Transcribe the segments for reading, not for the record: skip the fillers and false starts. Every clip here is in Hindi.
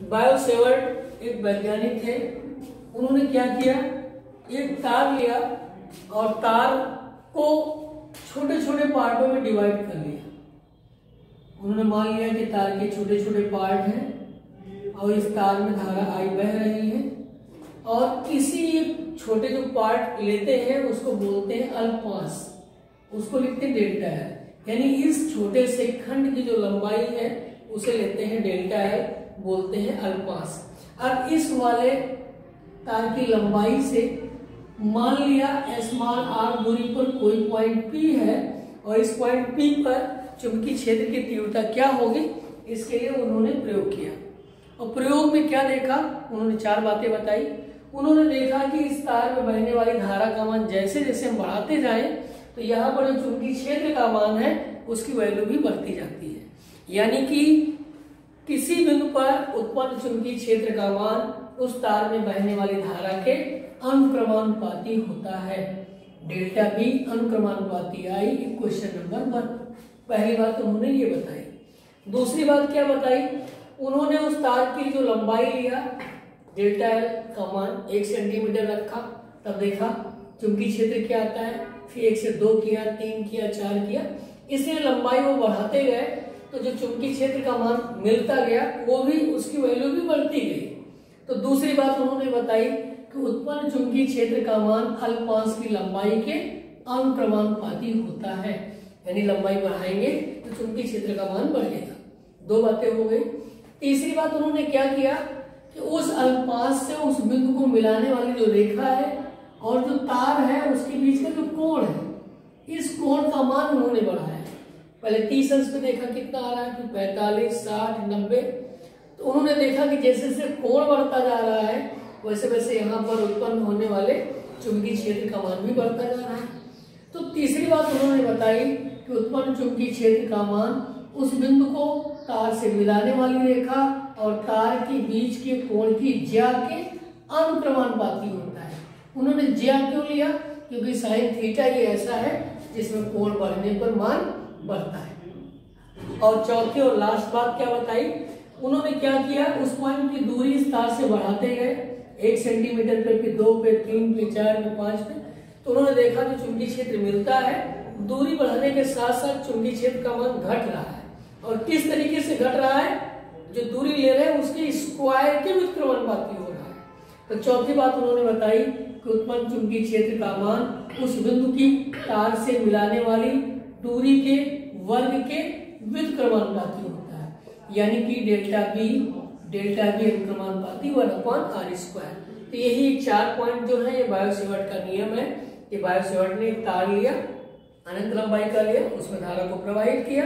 बायोसेवर्ट एक वैज्ञानिक थे। उन्होंने क्या किया, एक तार लिया और तार को छोटे छोटे पार्टों में डिवाइड कर लिया। उन्होंने मान लिया कि तार के छोटे छोटे पार्ट हैं और इस तार में धारा आई बह रही है, और किसी छोटे जो पार्ट लेते हैं उसको बोलते हैं अल्पांश, उसको लिखते हैं डेल्टा एल। यानी इस छोटे से खंड की जो लंबाई है उसे लेते हैं डेल्टा एल, बोलते हैं अल्पांश। अब इस वाले तार की लंबाई से मान लिया स्मॉल आर दूरी पर कोई पॉइंट पी है, और इस पॉइंट पी पर चुंबकीय क्षेत्र की तीव्रता क्या होगी, इसके लिए उन्होंने प्रयोग किया। और प्रयोग में क्या देखा, उन्होंने 4 बातें बताई। उन्होंने देखा कि इस तार में बहने वाली धारा का मान जैसे जैसे हम बढ़ाते जाएं तो यहाँ पर जो चुंबकीय क्षेत्र का मान है उसकी वैल्यू भी बढ़ती जाती है। यानी कि किसी बिंदु पर उत्पन्न चुंबकीय क्षेत्र का मान उस तार में बहने वाली धारा के अनुक्रमानुपाती होता है। डेल्टा बी अनुक्रमानुपाती आई क्वेश्चन नंबर 1। पहली बात उन्होंने ये बताई। दूसरी बात क्या बताई, उन्होंने उस तार की जो लंबाई लिया, डेल्टा एल का मान 1 सेंटीमीटर रखा, तब देखा चुंबकीय क्षेत्र क्या आता है, फिर 1 से 2 किया, 3 किया, 4 किया, इसलिए लंबाई वो बढ़ाते गए तो जो चुंबकीय क्षेत्र का मान मिलता गया वो भी, उसकी वैल्यू भी बढ़ती गई। तो दूसरी बात उन्होंने बताई कि उत्पन्न चुंबकीय क्षेत्र का मान अल्पांश की लंबाई के अनुक्रमानुपाती होता है। यानी लंबाई बढ़ाएंगे तो चुंबकीय क्षेत्र का मान बढ़ेगा। 2 बातें हो गई। तीसरी बात उन्होंने क्या किया कि उस अल्पांश से उस बिंदु को मिलाने वाली जो रेखा है और जो तार है उसके बीच का जो कोण है, इस कोण का मान उन्होंने बढ़ाया। पहले 30 अंश पे देखा कितना आ रहा है, फिर 45, 60, 90। तो उन्होंने देखा कि जैसे जैसे कोण बढ़ता जा रहा है वैसे वैसे यहाँ पर उत्पन्न होने वाले चुंबकीय क्षेत्र का मान भी बढ़ता जा रहा है। तो तीसरी बात उन्होंने बताई कि उत्पन्न चुंबकीय क्षेत्र का मान उस बिंदु को तार से मिलाने वाली रेखा और तार के बीच के कोण की ज्या के अनुक्रमानुपाती होता है। उन्होंने ज्या क्यों लिया, क्योंकि साइन थीटा ये ऐसा है जिसमें कोण बढ़ने पर मान बढ़ता है। और चौथी और लास्ट बात क्या बताई, उन्होंने क्या किया, उस पॉइंट की दूरी इस तार से बढ़ाते गए 1 सेंटीमीटर पे, फिर 2 पे, 3 पे, 4 पे, 5 पे। तो उन्होंने देखा कि चुंबकीय क्षेत्र मिलता है, दूरी बढ़ाने के साथ साथ चुंबकीय क्षेत्र का मान घट रहा है। और किस तरीके से घट रहा है, जो दूरी ले रहे हैं उसके स्क्वायर के व्युत्क्रमानुपाती हो रहा है। तो चौथी बात उन्होंने बताई कि उत्पन्न चुंबकीय क्षेत्र का मान उस बिंदु की तार से मिलाने वाली दूरी के वर्ग के व्युत्क्रमानुपाती होता है। यानी कि डेल्टा बी अनुक्रमानुपाती 1/r²। तो यही 4 पॉइंट जो है ये बायोसेवर्ट का नियम है। ये बायोसेवर्ट ने एक तार लिया, अनंत लंबाई का लिया, उसमें धारा को प्रवाहित किया,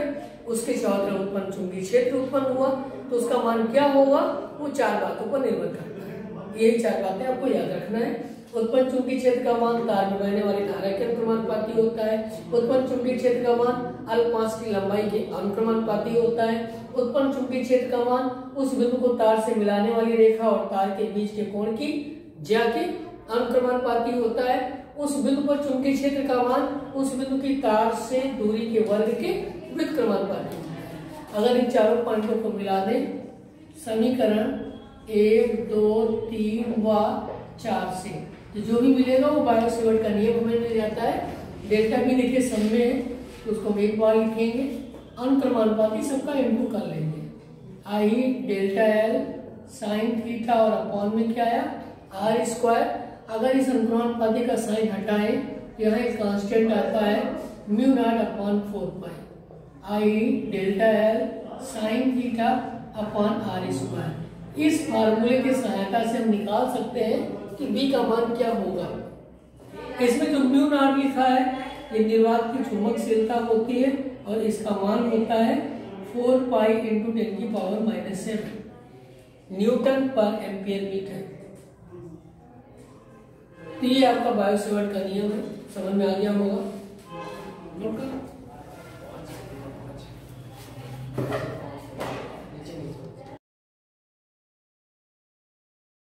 उसके चारों तरफ उत्पन्न चुंबकीय क्षेत्र उत्पन्न हुआ, तो उसका मान क्या होगा वो 4 बातों पर निर्भर करता है। यही 4 बातें आपको याद रखना है। उत्पन्न चुंबकीय क्षेत्र का मान तार में बहने वाली धारा के अनुक्रमानुपाती होता है। उत्पन्न चुंबकीय क्षेत्र का मान अल्पांश की लंबाई के अनुक्रमानुपाती होता है। उत्पन्न चुंबकीय क्षेत्र का मान उस बिंदु को तार से मिलाने वाली रेखा और तार के बीच के कोण की ज्या के अनुक्रमानुपाती होता है। उस बिंदु पर चुंबकीय क्षेत्र का मान उस बिंदु की तार से दूरी के वर्ग के व्युत्क्रमानुपाती होता है। अगर इन चारों पॉइंटों को मिला दें, समीकरण 1, 2, 3 व 4 से तो जो भी मिलेगा वो बायोसेवर्ट का नियम हमें मिल जाता है। डेल्टा बी देखिए सब में है तो उसको हम एक बार लिखेंगे, अनुक्रमानुपाती सबका इनटू कर लेंगे। आई डेल्टा एल साइन थीटा और अपॉन में क्या आया r²। अगर इस अनुक्रमानुपाती का साइन हटाएं तो यहाँ एक कांस्टेंट आता है μ0/4π। I delta L sine theta upon r²। इस फार्मूले की सहायता से हम निकाल सकते हैं कि b का मान क्या होगा। इसमें जो μ0 लिखा है ये निर्वात की चुंबकशीलता होती है और इसका मान होता है 4π × 10⁻⁷ न्यूटन पर एम्पियर मीटर। तो ये आपका बायोसेवर्ट का नियम है, समझ में आ गया होगा।